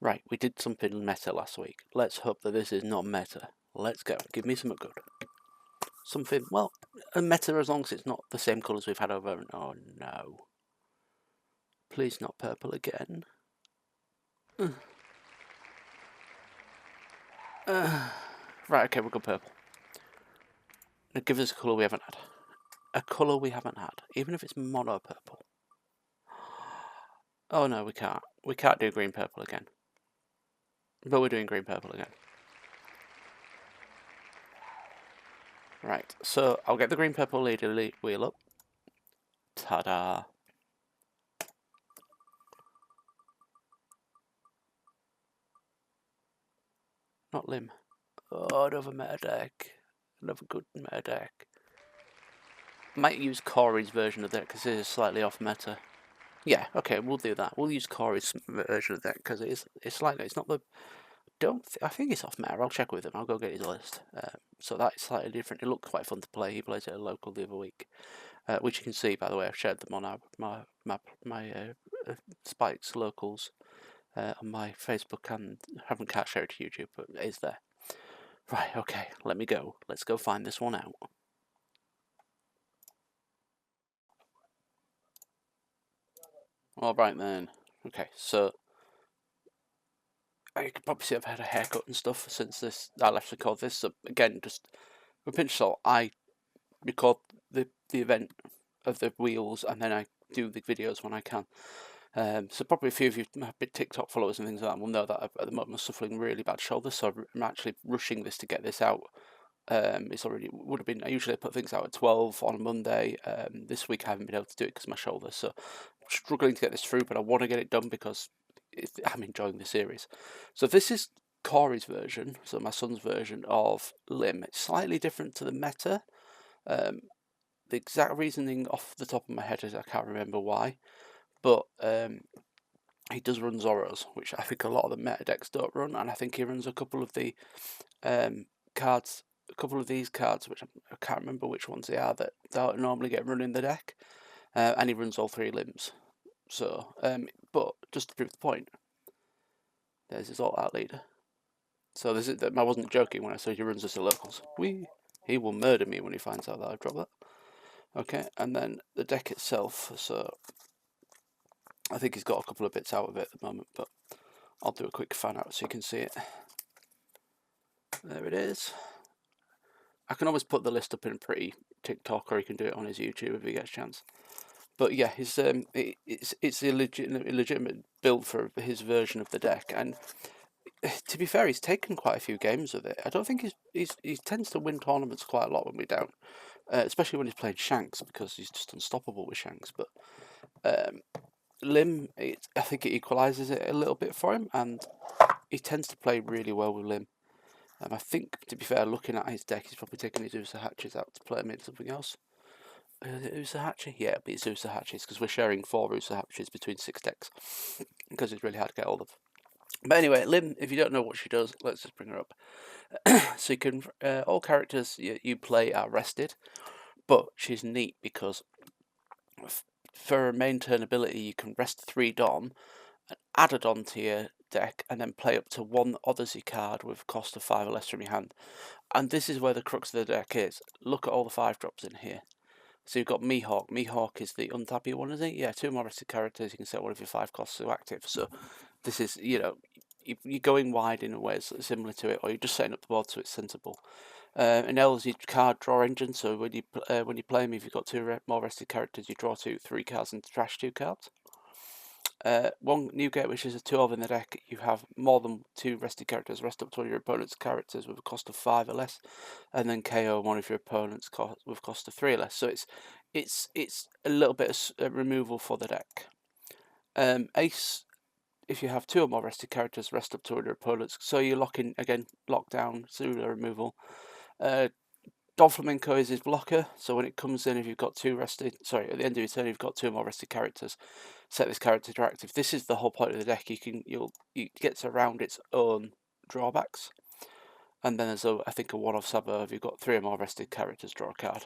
Right, we did something meta last week. Let's hope that this is not meta. Let's go. Give me something good. Something, well, a meta as long as it's not the same colours we've had over and... Oh, no. Please not purple again. Right, okay, we'll go purple. Now give us a colour we haven't had. A colour we haven't had. Even if it's mono purple. Oh, no, we can't. We can't do green purple again. But we're doing green purple again. Right, so I'll get the green purple leader wheel up. Ta-da! Not Lim. Oh, another meta deck. Another good meta deck. Might use Corey's version of that because it is slightly off meta. Yeah, okay, we'll do that. We'll use Corey's version of that because it's slightly, it's not the... I think it's off meta. I'll check with him. I'll go get his list. So that is slightly different. It looked quite fun to play. He plays at a local the other week, which you can see, by the way. I've shared them on my Spikes locals on my Facebook, and haven't can't share it to YouTube, but it is there. Right. Okay. Let me go. Let's go find this one out. All right then. Okay. So. You can probably see I've had a haircut and stuff since I left record this. So again, just with pinch of salt, I record the event of the wheels and then I do the videos when I can. So probably a few of you, my big TikTok followers and things like that, will know that at the moment I'm suffering really bad shoulders. So I'm actually rushing this to get this out. It's already would have been. I usually put things out at 12 on a Monday. This week I haven't been able to do it because of my shoulder. So I'm struggling to get this through, but I want to get it done because I'm enjoying the series. So this is Corey's version, so my son's version of Lim. It's slightly different to the meta. The exact reasoning off the top of my head is I can't remember why, but he does run Zoros, which I think a lot of the meta decks don't run, and I think he runs a couple of the cards, a couple of these cards, which I can't remember which ones they are, that don't normally get run in the deck, and he runs all three limbs. So, but just to prove the point, there's his alt-out leader. So this is, I wasn't joking when I said he runs us at locals. He will murder me when he finds out that I dropped that. Okay, and then the deck itself, so I think he's got a couple of bits out of it at the moment, but I'll do a quick fan out so you can see it. There it is. I can always put the list up in a pretty TikTok, or he can do it on his YouTube if he gets a chance. But yeah, his it's a legitimate build for his version of the deck, and to be fair, he's taken quite a few games with it. I don't think he tends to win tournaments quite a lot when we're down, especially when he's playing Shanks, because he's just unstoppable with Shanks. But Lim, I think it equalises it a little bit for him, and he tends to play really well with Lim. I think, to be fair, looking at his deck, he's probably taken his Uso-Hachis out to play him in something else. Is it Uso-Hachi? Yeah, but it's Uso-Hachis because we're sharing 4 Uso-Hachis between 6 decks because it's really hard to get hold of. But anyway, Lim, if you don't know what she does, let's just bring her up. So you can all characters you play are rested, but she's neat because for her main turn ability, you can rest 3 Dom and add a Dom to your deck, and then play up to 1 Odyssey card with cost of 5 or less from your hand. And this is where the crux of the deck is. Look at all the 5 drops in here. So you've got Mihawk. Mihawk is the untappy one, isn't it? Yeah, 2 more rested characters. You can set one of your 5 costs to active. So this is, you know, you're going wide in a way similar to it, or you're just setting up the board so it's sensible. Enel is your card draw engine. So when you play him, if you've got 2 more rested characters, you draw 3 cards and trash 2 cards. Newgate, which is a 2 of in the deck, you have more than 2 rested characters, rest up to one of your opponent's characters with a cost of 5 or less, and then KO one of your opponent's with cost of 3 or less. So it's a little bit of removal for the deck. Ace, if you have 2 or more rested characters, rest up to one of your opponent's, so you're locking again, lockdown, pseudo removal. Doflamingo is his blocker, so when it comes in, if you've got 2 rested, sorry, at the end of your turn, you've got 2 more rested characters, set this character to active. This is the whole point of the deck. You get around its own drawbacks, and then there's I think a 1-off Sabo. If you've got 3 or more rested characters, draw a card.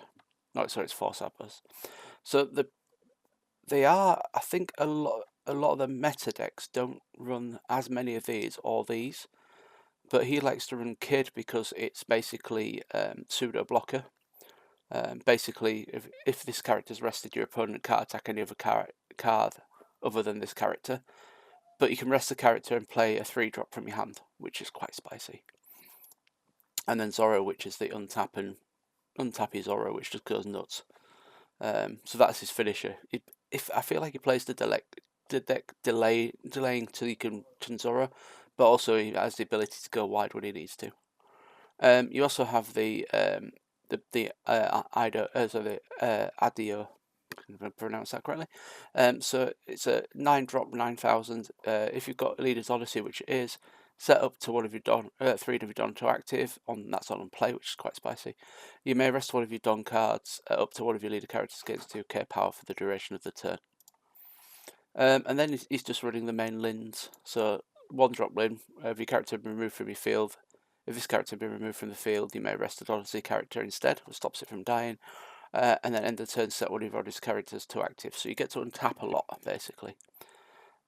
No, sorry, it's 4 Sabos. So they are, I think, a lot. a lot of the meta decks don't run as many of these or these, but he likes to run Kid because it's basically pseudo blocker. Basically, if this character's rested, your opponent can't attack any other card other than this character, but you can rest the character and play a 3-drop from your hand, which is quite spicy. And then Zoro, which is the untappy Zoro, which just goes nuts. So that's his finisher. If I feel like he plays the deck delaying till you can Zoro, but also he has the ability to go wide when he needs to. You also have the Adio. If I pronounce that correctly. So it's a 9-drop 9000. If you've got Leader's Odyssey, which it is, set up to one of your 3 of your Don to active, that's on play, which is quite spicy. You may rest one of your Don cards up to one of your leader characters against 2k power for the duration of the turn. And then he's just running the main Lins. So 1-drop Lin, if your character has been removed from your field. If this character has been removed from the field, you may rest an Odyssey character instead, which stops it from dying. And then end the turn, set one of your Odyssey characters to active. So you get to untap a lot, basically.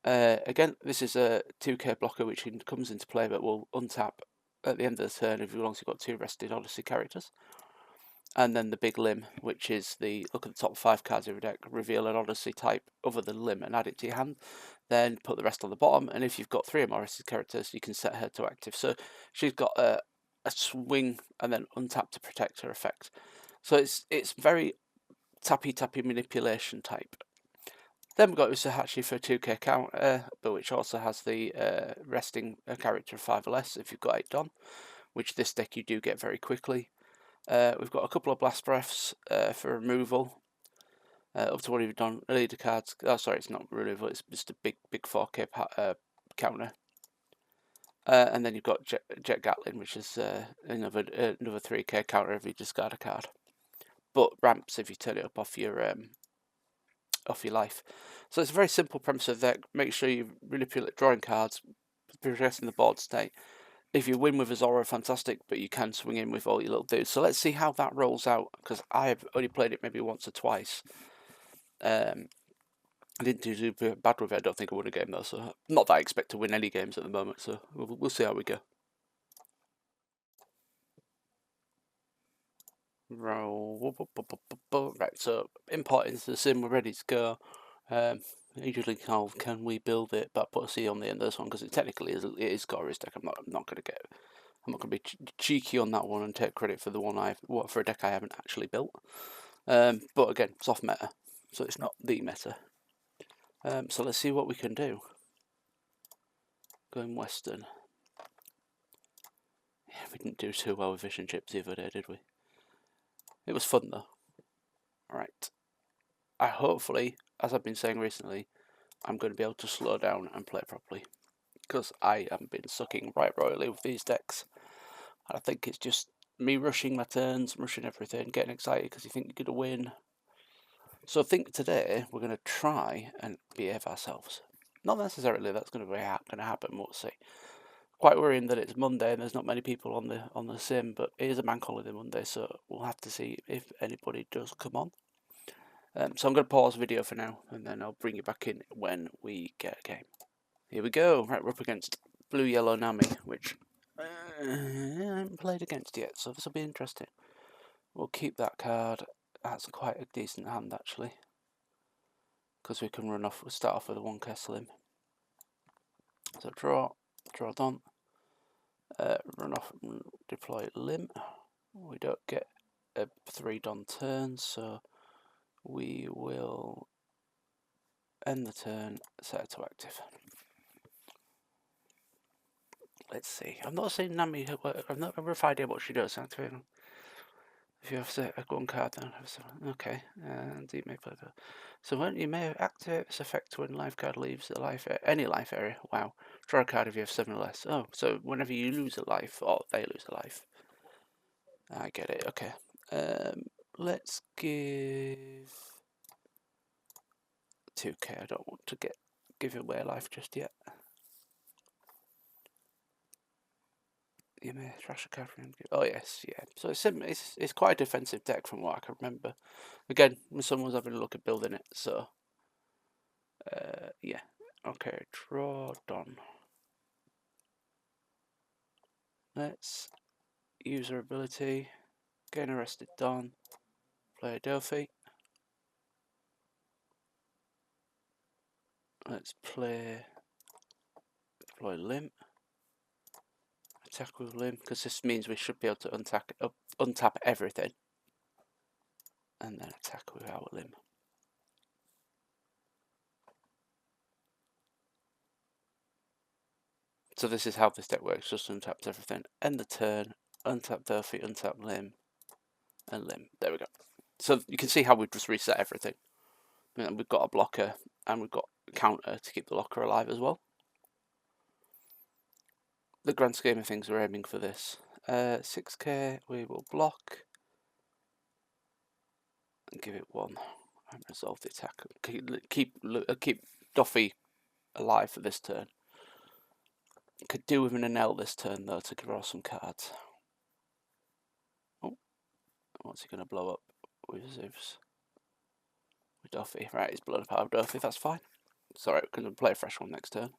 Again, this is a 2k blocker which comes into play, but will untap at the end of the turn as long as you've got 2 rested Odyssey characters. And then the big Lim, which is look at the top 5 cards of your deck, reveal an Odyssey type other than Lim and add it to your hand. Then put the rest on the bottom, and if you've got 3 or more rested characters, you can set her to active. So she's got a swing and then untap to protect her effect. So it's very tappy manipulation type. Then we've got Uso-Hachi for 2k counter, but which also has the resting a character of 5 or less if you've got 8 Don, which this deck you do get very quickly. We've got a couple of Blast Breaths for removal, up to one of your Don leader cards. Oh, sorry, it's not removal, it's just a big 4k counter. And then you've got Jet Gatling, which is another 3k counter if you discard a card. But ramps if you turn it up off your life. So it's a very simple premise of that. Make sure you manipulate drawing cards, progressing the board state. If you win with a Zoro, fantastic, but you can swing in with all your little dudes. So let's see how that rolls out, because I've only played it maybe once or twice. I didn't do bad with it. I don't think I won a game though, so not that I expect to win any games at the moment. So we'll see how we go. Right, so import into the sim, we're ready to go. Usually, can we build it? But I put a C on the end of this one because it technically is Gory's deck. I'm not going to be cheeky on that one and take credit for the one for a deck I haven't actually built. But again, soft meta, so it's not the meta. So let's see what we can do. Going Western. Yeah, we didn't do too well with fish and chips the other day, did we? It was fun though. Alright. Hopefully, as I've been saying recently, I'm going to be able to slow down and play properly. Because I have been sucking right royally with these decks. And I think it's just me rushing my turns, rushing everything, getting excited because you think you're going to win. So I think today we're going to try and behave ourselves. Not necessarily that's going to happen, we'll see. Quite worrying that it's Monday and there's not many people on the sim, but it is a bank holiday Monday, so we'll have to see if anybody does come on. So I'm going to pause the video for now, and then I'll bring you back in when we get a game. Here we go. Right, we're up against Blue Yellow Nami, which I haven't played against yet, so this will be interesting. We'll keep that card. That's quite a decent hand, actually, because we can we'll start off with a 1k Slim. So draw Don, run off and deploy Lim. We don't get a 3 Don turn, so we will end the turn, set it to active. Let's see. I'm not saying Nami. I've not a rough idea what she does. If you have set a one card, then okay. And you may play the. So when you may activate this effect when life card leaves the any life area. Wow. Draw a card if you have 7 or less. Oh, so whenever you lose a life or they lose a life. I get it. Okay. Let's give 2k. I don't want to give away a life just yet. You may trash a card from him. Oh yes, yeah. So it's quite a defensive deck from what I can remember. Again, when someone was having a look at building it, so yeah. Okay, draw done. Let's user ability, gain arrested done, play Dofi. Let's play deploy Lim. Attack with Lim, because this means we should be able to untap everything. And then attack with our Lim. So this is how this deck works, just untaps everything. End the turn, untap Dofi, untap Lim, and Lim. There we go. So you can see how we've just reset everything. And we've got a blocker, and we've got a counter to keep the locker alive as well. The grand scheme of things, we're aiming for this. 6k, we will block. And give it 1. And resolve the attack. Keep Dofi alive for this turn. Could do with an Enel this turn though to draw some cards. Oh, what's he going to blow up with Zeus? With Dofi. Right, he's blown up out of Dofi, that's fine. Sorry, we're going to play a fresh one next turn.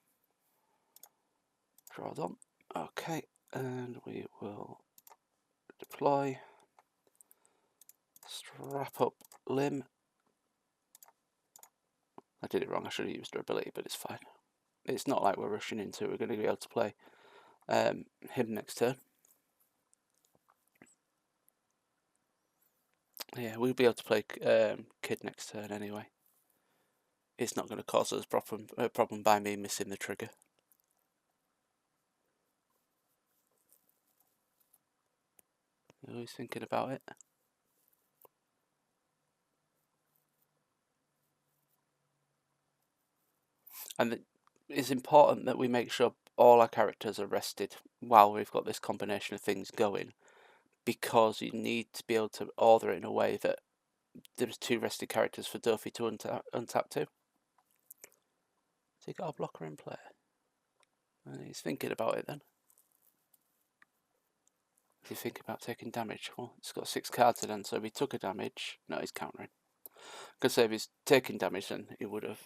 Draw on. Okay, and we will deploy. Strap up Lim. I did it wrong, I should have used her ability, but it's fine. It's not like we're rushing into it, we're going to be able to play him next turn. Yeah, we'll be able to play Kid next turn anyway. It's not going to cause us a problem by me missing the trigger. Always thinking about it. And it's important that we make sure all our characters are rested while we've got this combination of things going, because you need to be able to order it in a way that there's 2 rested characters for Dofi to untap to. So you got a blocker in play. And he's thinking about it then. If you think about taking damage, well, it's got 6 cards in hand, so if he took a damage, no, he's countering. Because if he's taking damage, then he would have.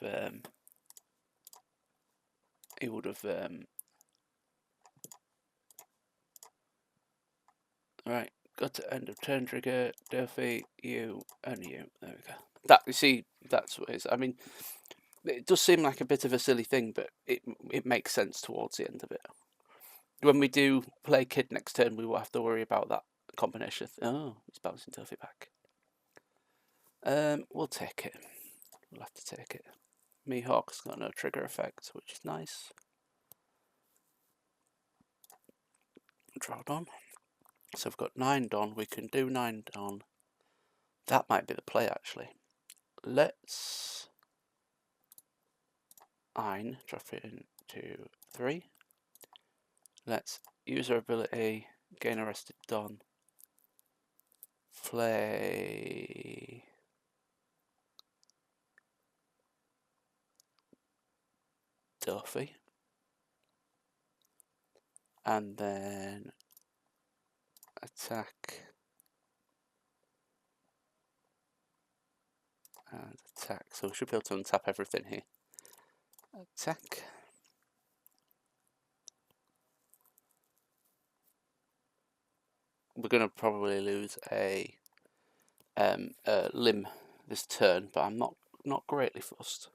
Right, got to end of turn trigger. Dofi, you, and you. There we go. That, you see, that's what it is. I mean, it does seem like a bit of a silly thing, but it makes sense towards the end of it. When we do play Kid next turn, we will have to worry about that combination. Oh, he's bouncing Dofi back. We'll take it. We'll have to take it. Mihawk's got no trigger effect, which is nice. Draw on. So we've got 9 Don. We can do 9 Don. That might be the play, actually. Let's drop it into 3. Let's use our ability, gain arrested Don. Play Dofi. And then attack. And attack. So we should be able to untap everything here. Attack. We're going to probably lose a Lim this turn, but I'm not greatly fussed.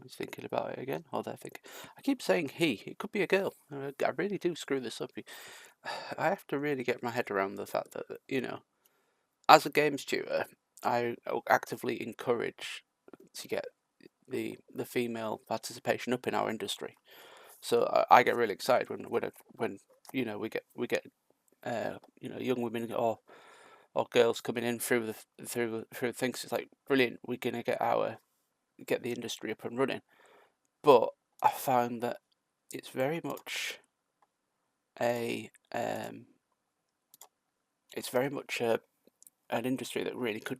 He's thinking about it again. Oh, they're thinking. I keep saying he. It could be a girl. I really do screw this up. I have to really get my head around the fact that, you know, as a games tutor, I actively encourage to get the female participation up in our industry. So I get really excited when you know we get you know, young women or girls coming in through things. It's like brilliant. We're gonna get the industry up and running. But I found that it's very much an industry that really could,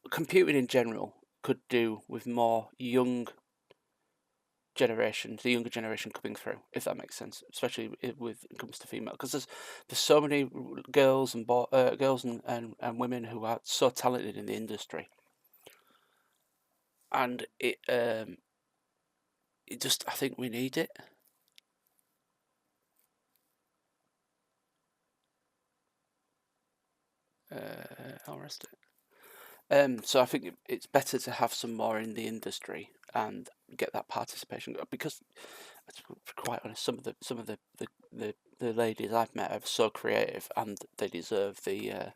computing in general, could do with more young generation, the younger generation coming through, if that makes sense, especially with it comes to female, because there's so many girls and women who are so talented in the industry, and it just, I think we need it. I'll rest it. So I think it's better to have some more in the industry and get that participation, because, to be quite honest, some of the ladies I've met are so creative, and they deserve it.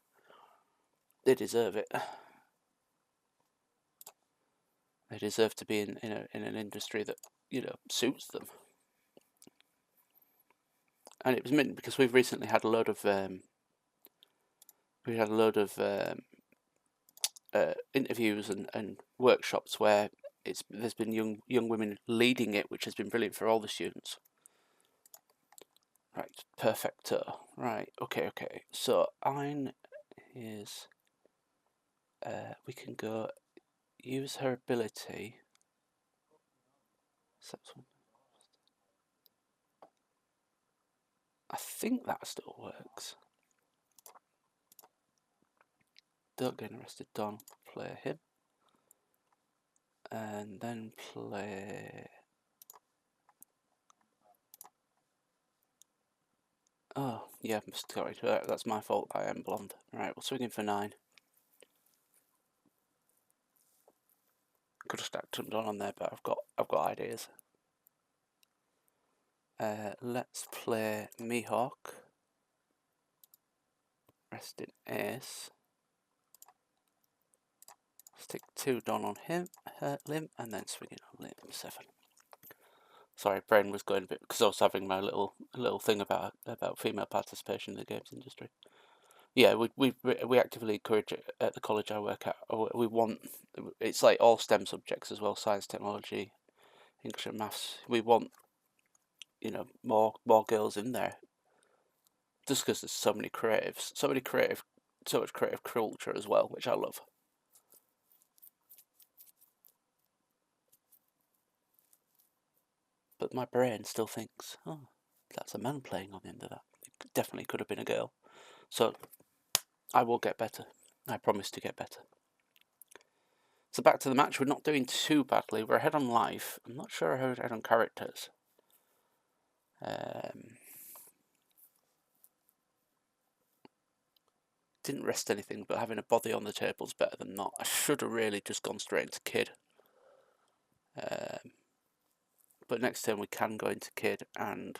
They deserve to be in an industry that, you know, suits them. And it was mint because we've recently had a load of interviews and workshops where there's been young women leading it, which has been brilliant for all the students. Right, perfecto. Right, okay. So is we can go use her ability. I think that still works. Don't get arrested, Don. Play him. And then play... Oh, yeah, sorry, that's my fault. I am blonde. Right, we'll swing in for 9. Could have stacked some Don on there, but I've got ideas. Let's play Mihawk. Rested Ace. Stick 2 Don on him, Lim, and then swing it on Lim 7. Sorry, brain was going a bit, because I was having my little thing about female participation in the games industry. Yeah, we actively encourage it at the college I work at. We want, it's like all STEM subjects as well, science, technology, English and maths. We want, you know, more girls in there. Just because there's so much creative culture as well, which I love. But my brain still thinks, oh, that's a man playing on the end of that. It definitely could have been a girl. So I will get better. I promise to get better. So back to the match. We're not doing too badly. We're ahead on life. I'm not sure how we're ahead on characters. Didn't rest anything, but having a body on the table is better than not. I should have really just gone straight into Kid. But next turn we can go into Kid, and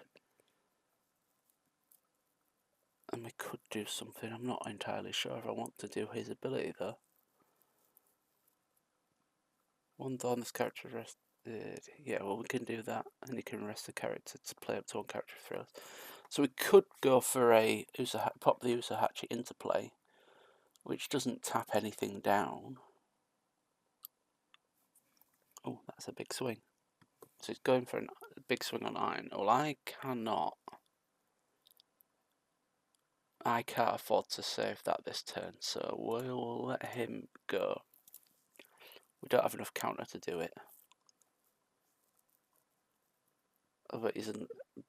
we could do something. I'm not entirely sure if I want to do his ability though. One Dawn, this character rested. Yeah, well, we can do that, and he can rest the character to play up to 1 character throws. So we could go for a pop the Uso-Hachi into play, which doesn't tap anything down. Oh, that's a big swing. So he's going for a big swing on iron. Well, I cannot. I can't afford to save that this turn, so we'll let him go. We don't have enough counter to do it. But he's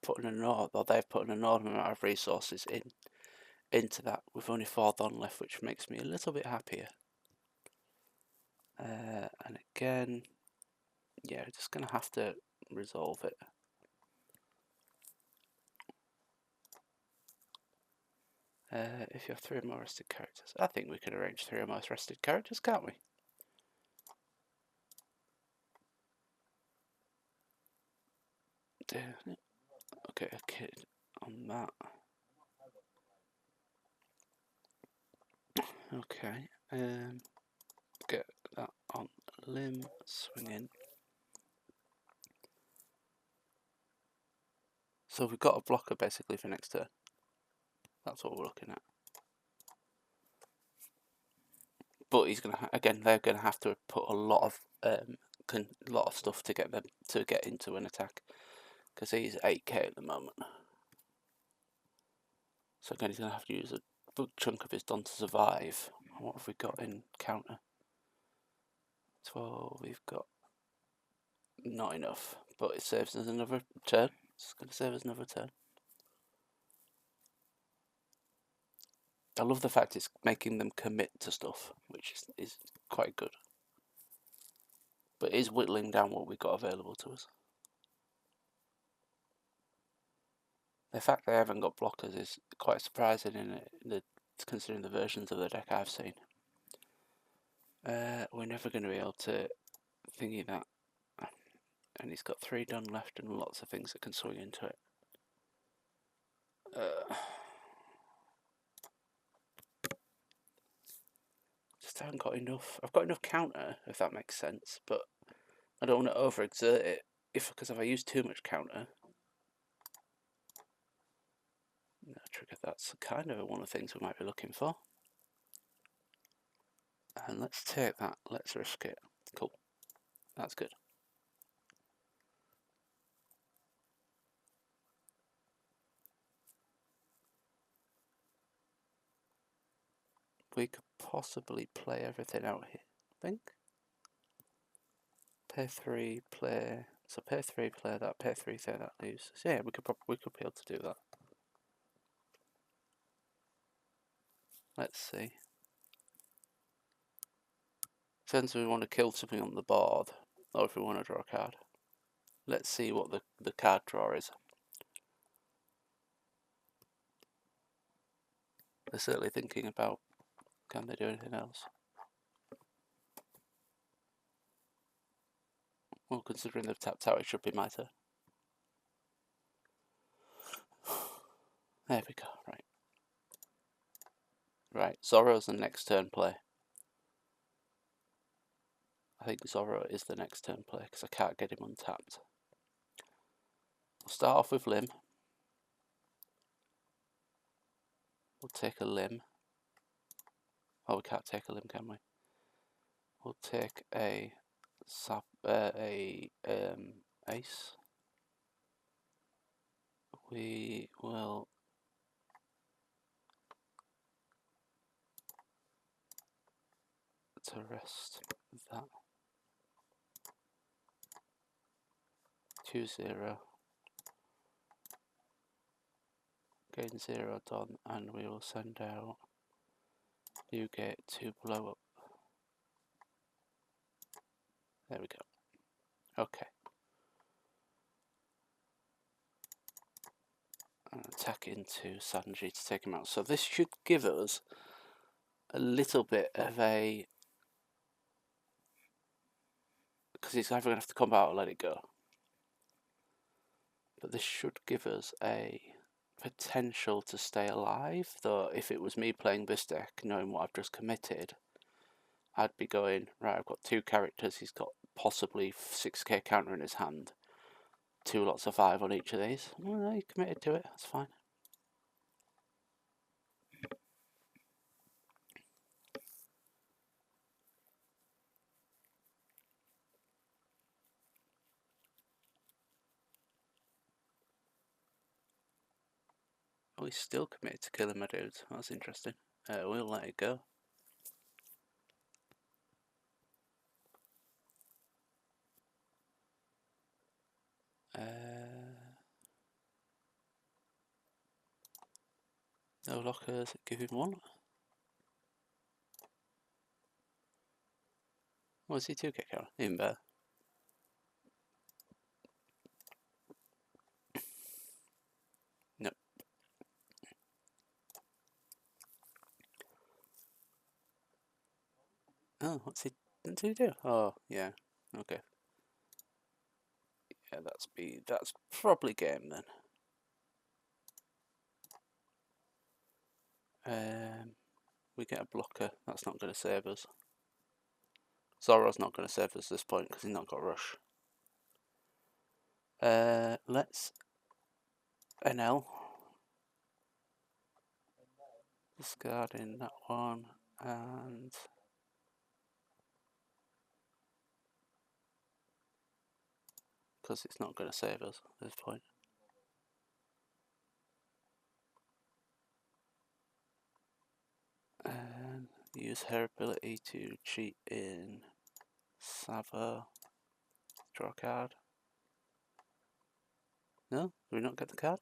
putting they've put an enormous amount of resources into that, with only 4 Don left, which makes me a little bit happier. And again, yeah, we're just going to have to resolve it. If you have 3 or more rested characters, I think we can arrange 3 or more rested characters, can't we? Okay, a Kid on that. Okay, get that on Lim, swing in. So we've got a blocker basically for next turn. That's what we're looking at. But he's gonna they're gonna have to put a lot of stuff to get them to get into an attack, because he's 8k at the moment. So again, he's gonna have to use a big chunk of his Don to survive. What have we got in counter? 12. We've got not enough. but it saves us another turn. It's going to save us another turn. I love the fact it's making them commit to stuff, which is quite good. But it is whittling down what we've got available to us. The fact they haven't got blockers is quite surprising considering the versions of the deck I've seen. We're never going to be able to thingy that. And he's got 3 done left and lots of things that can swing into it. Just haven't got enough. I've got enough counter, if that makes sense, but I don't want to overexert it. Because if I use too much counter, no trigger. That's kind of one of the things we might be looking for. And let's take that. Let's risk it. Cool. That's good. We could possibly play everything out here, I think. Pair 3, play. So pair 3, play that. Pair 3, say that loses. Yeah, we could be able to do that. Let's see. Depends if we want to kill something on the board, or if we want to draw a card. Let's see what the card draw is. They're certainly thinking about, can they do anything else? Well, considering they've tapped out, it should be my turn. There we go, right. Right, Zoro's the next turn play. I think Zoro is the next turn play, because I can't get him untapped. We'll start off with Lim. We'll take a Lim. Oh, we can't take a Lim, can we? We'll take a Ace. We will to rest that 2-0. Gain 0 done, and we will send out Newgate to blow up. There we go. Okay. And attack into Sanji to take him out. So this should give us a little bit of a... because he's either going to have to come out or let it go. But this should give us a potential to stay alive, though if it was me playing this deck, knowing what I've just committed, I'd be going, right, I've got 2 characters, he's got possibly 6k counter in his hand, 2 lots of 5 on each of these. Well, he committed to it, that's fine. Oh, he's still committed to killing my dudes, that's interesting. We'll let it go. No lockers, give him 1. Oh, is he 2k counter? Even better. No. Oh, what's he do? Oh, yeah. Okay. Yeah, that's probably game then. We get a blocker. That's not going to save us. Zoro's not going to save us at this point because he's not got rush. Let's Enel. Discarding that one, and because it's not going to save us at this point. And use her ability to cheat in Sabo. Draw a card. No? Do we not get the card?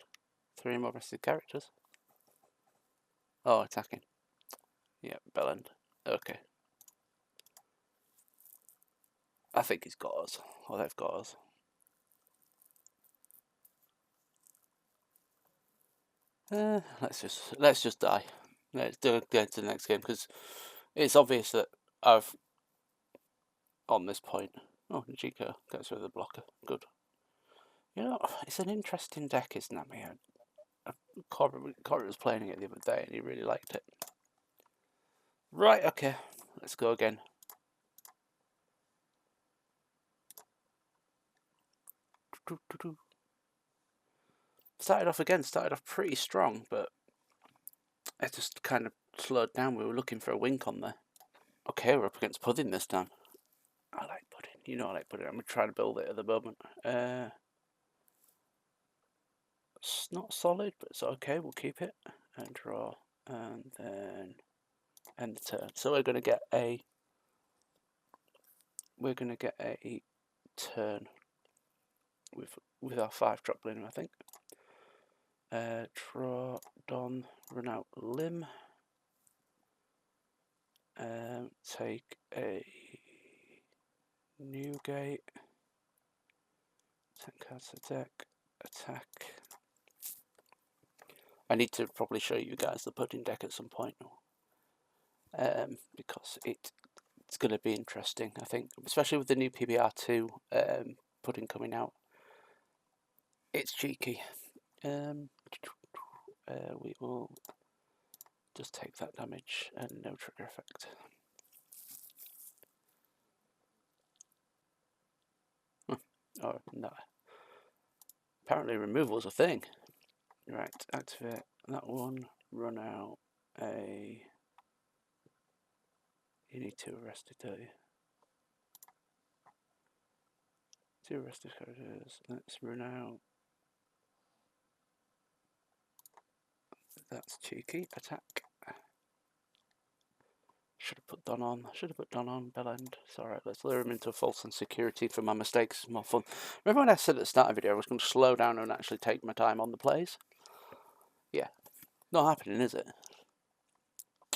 3 more rested characters. Oh, attacking. Yeah, Bellend. Okay. I think he's got us. Or they've got us. Let's just die. Let's go to the next game, because it's obvious that I've on this point. Oh, Chico gets rid of the blocker. Good. You know, it's an interesting deck, isn't it, man? Corey was playing it the other day and he really liked it. Right, okay. Let's go again. Started off pretty strong, but it just kind of slowed down. We were looking for a wink on there. Okay, we're up against Pudding this time. I like Pudding. You know I like Pudding. I'm trying to build it at the moment. It's not solid, but it's okay. We'll keep it. And draw. And then end the turn. So we're going to get a turn with our 5-drop Lim, I think. Draw, Don, run out Lim. Take a Newgate. 10 cards to deck. Attack. I need to probably show you guys the Pudding deck at some point. Because it's going to be interesting, I think. Especially with the new PBR2 Pudding coming out. It's cheeky. We will just take that damage and no trigger effect. Oh, no. Apparently removal's a thing. Right, activate that one, run out a... You need 2 arrested, don't you? 2 arrested characters. Let's run out... That's cheeky. Attack. Should have put Don on. Bellend. It's alright, let's lure him into a false insecurity for my mistakes. It's more fun. Remember when I said at the start of the video I was going to slow down and actually take my time on the plays? Yeah. Not happening, is it?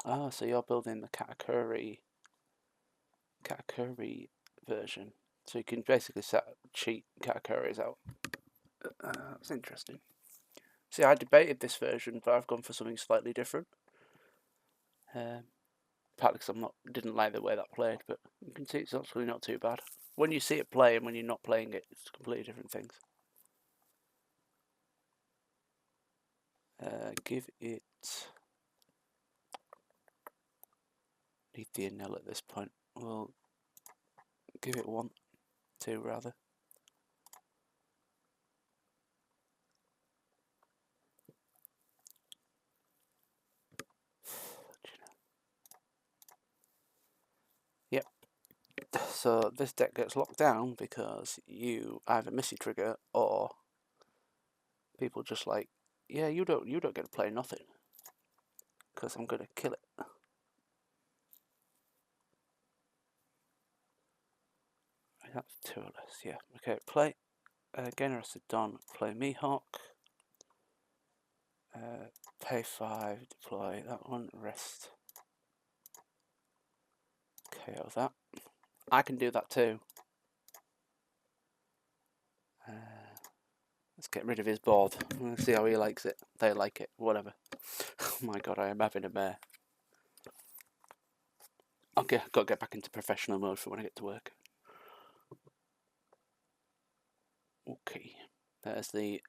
Ah, so you're building the Katakuri version. So you can basically cheat Katakuris out. That's interesting. See, I debated this version, but I've gone for something slightly different. Partly because didn't like the way that played, but you can see it's actually not too bad. When you see it play and when you're not playing it, it's completely different things. Give it... Need the Enel at this point. We'll give it 1, 2 rather. Yep. So this deck gets locked down because you either miss your trigger or people just like, yeah, you don't get to play nothing because I'm gonna kill it. That's 2 or less, yeah. Okay, play. Again, arrested Don. Play Mihawk. Pay 5. Deploy that one. Rest. KO that. I can do that too. Let's get rid of his board. Let's see how he likes it. They like it. Whatever. Oh my god, I am having a mare. Okay, I've got to get back into professional mode for when I get to work. Okay. There's the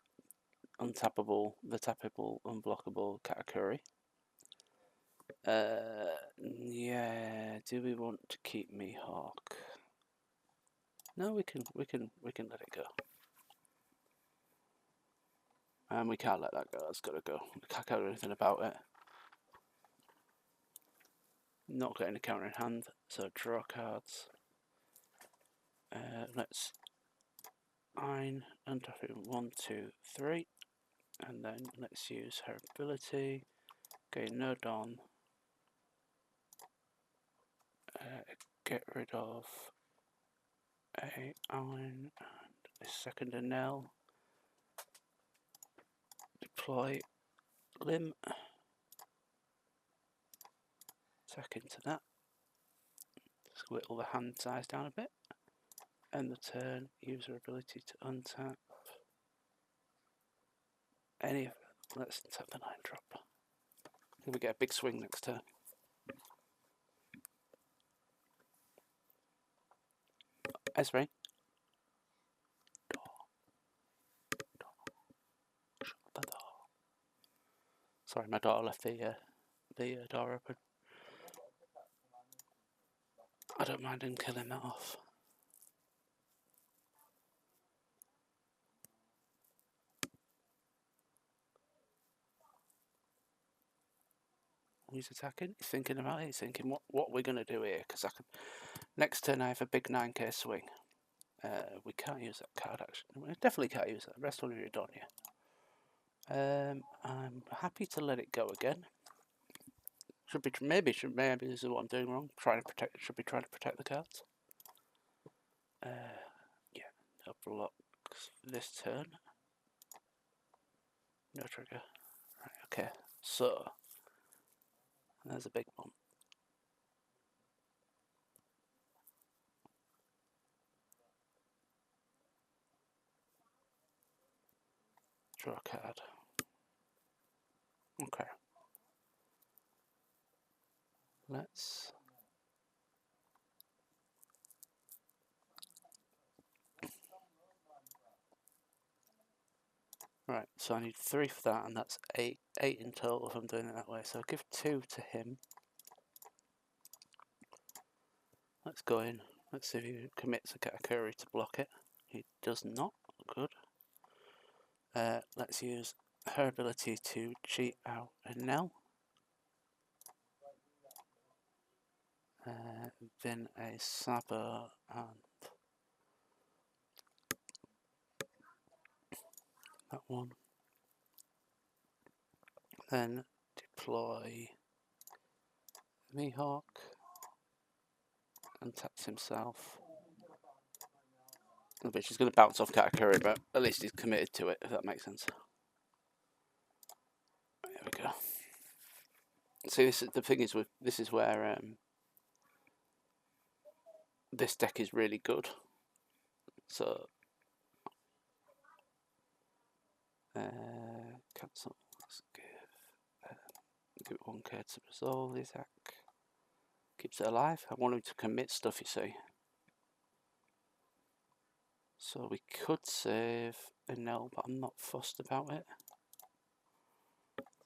tappable, unblockable Katakuri. Yeah. Do we want to keep Mihawk? No, we can let it go. And we can't let that go. It's got to go. We can't do anything about it. Not getting a counter in hand, so draw cards. Let's untap it 1, 2, 3, and then let's use her ability. Okay, no Don. Get rid of a Iron and a second Enel. deploy Lim. Attack into that. Just whittle the hand size down a bit. End the turn. Use her ability to untap any of. Let's untap the 9-drop. Can we get a big swing next turn? Esri. Shut the door. Sorry, my daughter left the door open. I don't mind him killing that off. He's attacking. He's thinking about it. He's thinking, what we're gonna do here? Because I can. Next turn, I have a big 9k swing. We can't use that card actually. We definitely can't use that. The rest of you are done here. I'm happy to let it go again. Maybe this is what I'm doing wrong. Should be trying to protect the cards. Yeah, no blocks this turn. No trigger. Right, okay. So there's a big one. Draw a card. Okay. Let's. Right, so I need 3 for that, and that's 8 in total if I'm doing it that way. So I'll give 2 to him. Let's go in. Let's see if he commits a Katakuri to block it. He does not. Good. Let's use her ability to cheat out Enel. Then a Sabo and that one. Then deploy Mihawk and taps himself. A bit she's going to bounce off Katakuri, but at least he's committed to it, if that makes sense. There we go. See, the thing is, this is where this deck is really good. So cancel. Let's give it 1k to resolve the attack. Keeps it alive. I want him to commit stuff, you see. So we could save Enel, but I'm not fussed about it.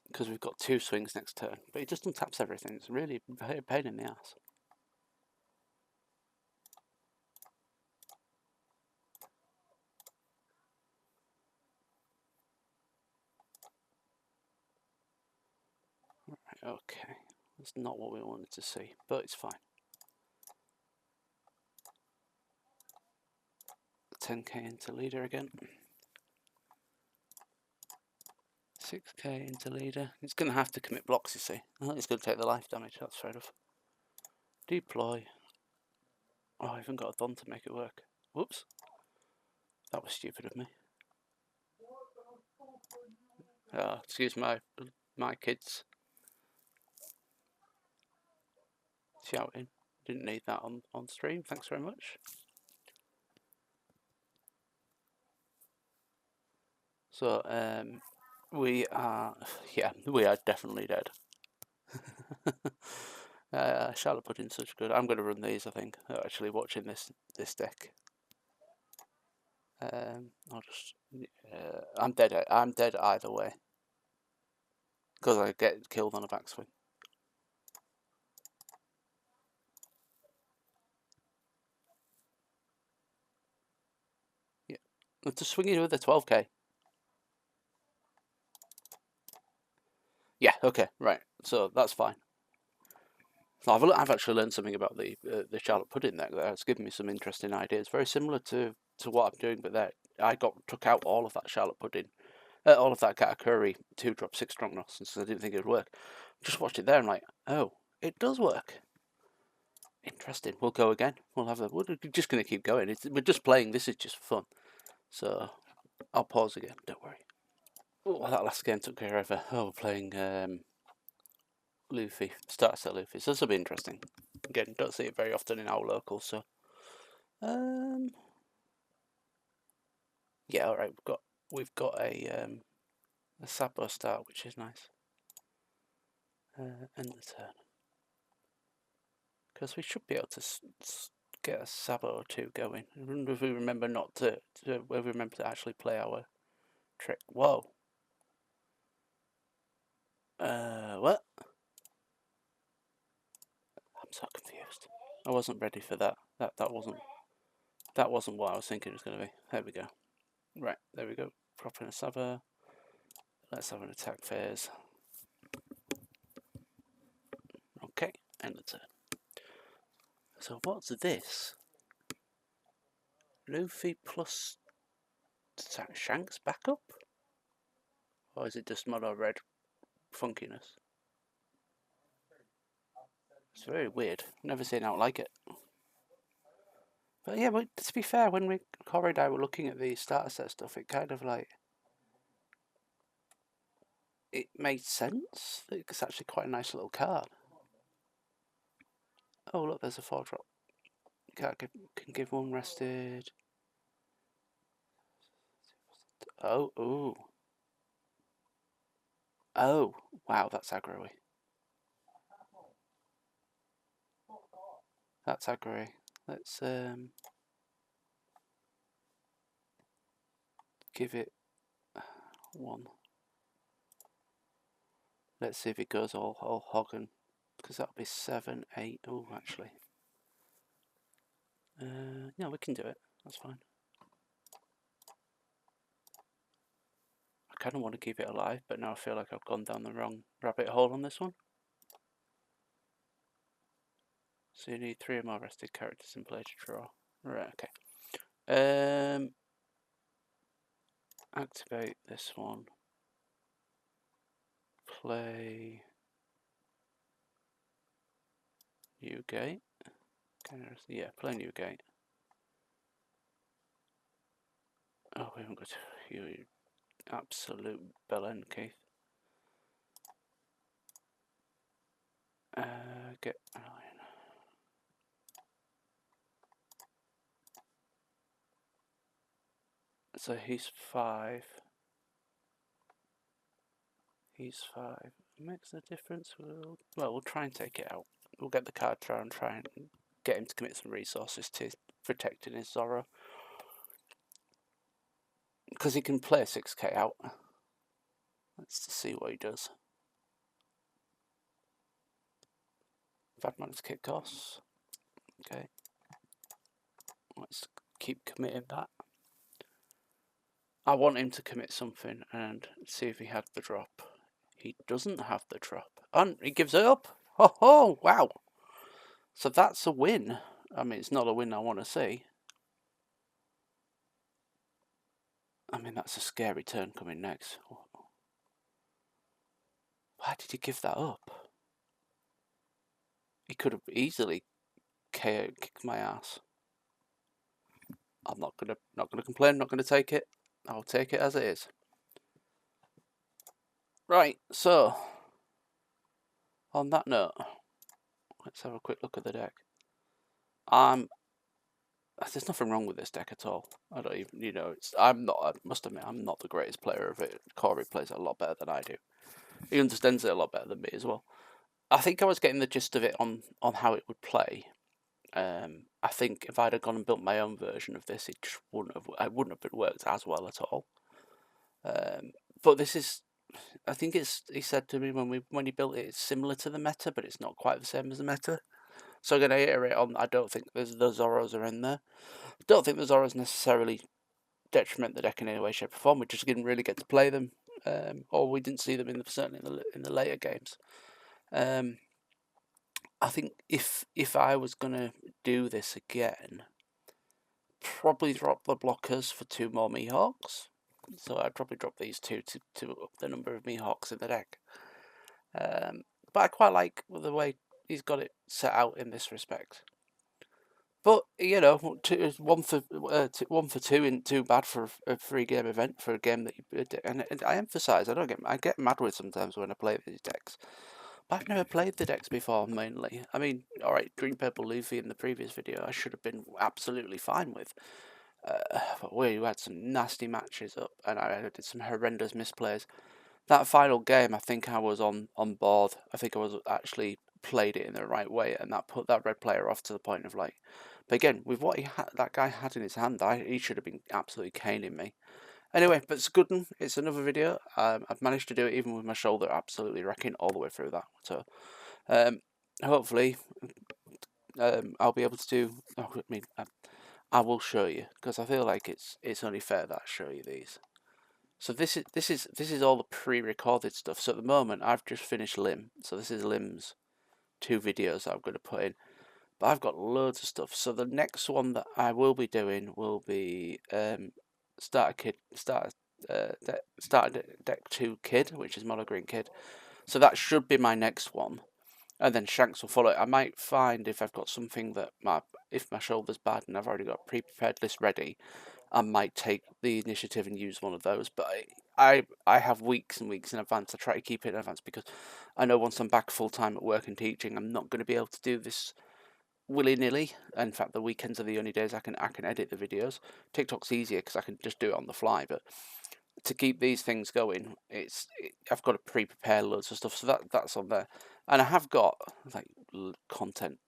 Because we've got 2 swings next turn. But he just untaps everything. It's really a pain in the ass. Right, okay. That's not what we wanted to see, but it's fine. 10k into leader again. 6k into leader. It's going to have to commit blocks, you see. It's going to take the life damage, that's fair enough. Deploy. Oh, I haven't got a Don to make it work. Whoops. That was stupid of me. Excuse my kids shouting. Didn't need that on stream. Thanks very much. So we are definitely dead. Charlotte Pudding's such good. I'm going to run these. I think actually watching this deck. I'll just. I'm dead. I'm dead either way. Because I get killed on a backswing. Yeah, I'm just swinging with a 12k. Yeah. Okay. Right. So that's fine. So I've actually learned something about the Charlotte Pudding deck there. It's given me some interesting ideas. Very similar to what I'm doing, but there I took out all of that Charlotte Pudding. All of that Katakuri 2-drop 6 strong since I didn't think it would work. Just watched it there and like, oh, it does work. Interesting. We'll go again. We're just going to keep going. We're just playing. This is just fun. So I'll pause again. Don't worry. Oh, that last game took forever. Oh, we're playing Luffy, starter set Luffy. So this will be interesting. Again, don't see it very often in our local, so yeah, all right. We've got a Sabo start, which is nice. End the turn, because we should be able to get a Sabo or two going. I wonder if we remember not to we remember to actually play our trick. Whoa. What? I'm so confused. I wasn't ready for that. That wasn't what I was thinking it was going to be. There we go. Right, there we go. Prop in a Sabo. Let's have an attack phase. Okay, end the turn. So what's this? Luffy plus Shanks backup? Or is it just mono red funkiness? It's very weird. Never seen out like it. But yeah, but to be fair, when Corey and I were looking at the starter set stuff, it kind of like it made sense. It's actually quite a nice little card. Oh look, there's a 4-drop. Can give one rested. Oh, ooh. Oh, wow, that's aggro-y. That's aggro-y. Let's give it one. Let's see if it goes all hogging, because that'll be 7, 8. Oh, actually. Yeah, we can do it. That's fine. I kind of want to keep it alive, but now I feel like I've gone down the wrong rabbit hole on this one. So you need 3 or more rested characters in play to draw. Right, okay. Activate this one. Play Newgate. Yeah, play Newgate. Oh, we haven't got you absolute bellend, Keith. Get iron. So he's 5. He's 5. Makes a difference. We'll try and take it out. We'll get the card draw and try and get him to commit some resources to protecting his Zoro. Because he can play 6k out. Let's see what he does. Bad man's kick costs. Okay. Let's keep committing that. I want him to commit something and see if he had the drop. He doesn't have the drop. And he gives it up. Oh, wow. So that's a win. I mean, it's not a win I want to see. I mean, that's a scary turn coming next. Why did he give that up? He could have easily kicked my ass. I'm not gonna complain. Not gonna take it. I'll take it as it is. Right. So, on that note, let's have a quick look at the deck. There's nothing wrong with this deck at all. I don't even, I must admit, I'm not the greatest player of it. Corey plays it a lot better than I do. He understands it a lot better than me as well. I think I was getting the gist of it on how it would play. I think if I'd have gone and built my own version of this, it wouldn't have worked as well at all. But this is, I think he said to me when he built it, it's similar to the meta, but it's not quite the same as the meta. So I'm going to iterate on. I don't think the Zoros are in there. I don't think the Zoros necessarily detriment the deck in any way, shape, or form. We just didn't really get to play them, or we didn't see them certainly in the later games. I think if I was going to do this again, probably drop the blockers for 2 more Mihawks. So I'd probably drop these 2 to up the number of Mihawks in the deck. But I quite like the way he's got it set out in this respect. But you know, 1 for 2 isn't too bad for a free game event for a game that you. And I emphasise, I get mad with sometimes when I play these decks. But I've never played the decks before, mainly. I mean, alright, Green Purple Lim in the previous video, I should have been absolutely fine with. But we had some nasty matches up, and I did some horrendous misplays. That final game, I think I was on board. I think I was actually played it in the right way, and that put that red player off to the point of like. But again, with what that guy had in his hand, he should have been absolutely caning me. Anyway, but it's a good one. It's another video. I've managed to do it even with my shoulder absolutely wrecking all the way through that. So, hopefully, I'll be able to do. Oh, I mean, I will show you because I feel like it's only fair that I show you these. So this is all the pre-recorded stuff. So at the moment, I've just finished Lim. So this is Lim's 2 videos that I'm going to put in. But I've got loads of stuff. So the next one that I will be doing will be Starter Deck 2 Kid, which is Mono Green Kid. So that should be my next one. And then Shanks will follow it. I might find if I've got something that if my shoulder's bad and I've already got a pre-prepared list ready, I might take the initiative and use one of those. But I have weeks and weeks in advance. I try to keep it in advance because I know once I'm back full time at work and teaching, I'm not going to be able to do this willy-nilly. In fact, the weekends are the only days I can edit the videos. TikTok's easier because I can just do it on the fly. But to keep these things going, I've got to pre-prepare loads of stuff. So that's on there, and I have got like content.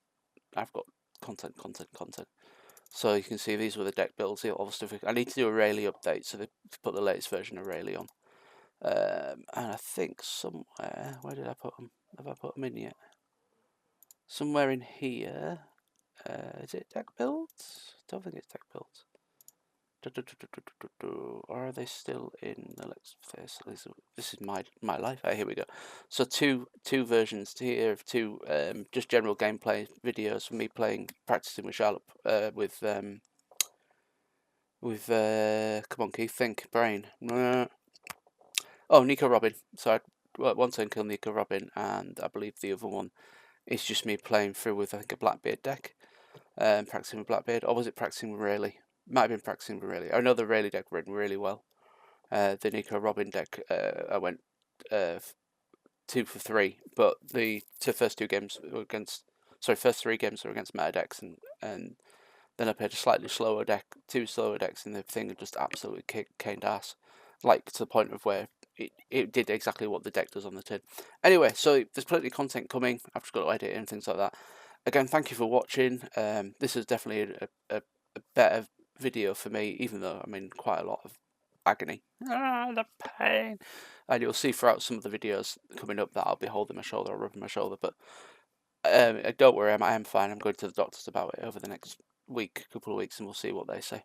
I've got content. So you can see these were the deck builds, all the stuff. I need to do a Rayleigh update, so they put the latest version of Rayleigh on. And I think somewhere, where did I put them? Have I put them in yet? Somewhere in here. Is it deck builds? Don't think it's deck builds. Or are they still in the Let's Face? This is my life. Here we go. So two versions here of 2 just general gameplay videos for me practicing with Charlotte come on Keith, think, brain. Oh, Nico Robin. So one turn kill Nico Robin, and I believe the other one is just me playing through with I think a Blackbeard deck, practicing with Blackbeard, or was it practicing with Rayleigh? Might have been practicing with Rayleigh. I know the Rayleigh deck ran really well. The Nico Robin deck, I went 2 for 3, but the first 2 games were first 3 games were against meta decks, and then I played a slightly slower deck, 2 slower decks in the thing, and just absolutely caned ass, like to the point of where it did exactly what the deck does on the tin. Anyway, so there's plenty of content coming. I've just got to edit it and things like that. Again, thank you for watching. This is definitely a better video for me, even though I'm in quite a lot of agony. The pain. And you'll see throughout some of the videos coming up that I'll be holding my shoulder or rubbing my shoulder. But don't worry, I am fine. I'm going to the doctors about it over the next couple of weeks, and we'll see what they say.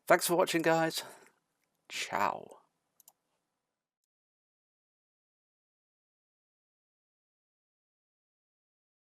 Thanks for watching, guys. Ciao.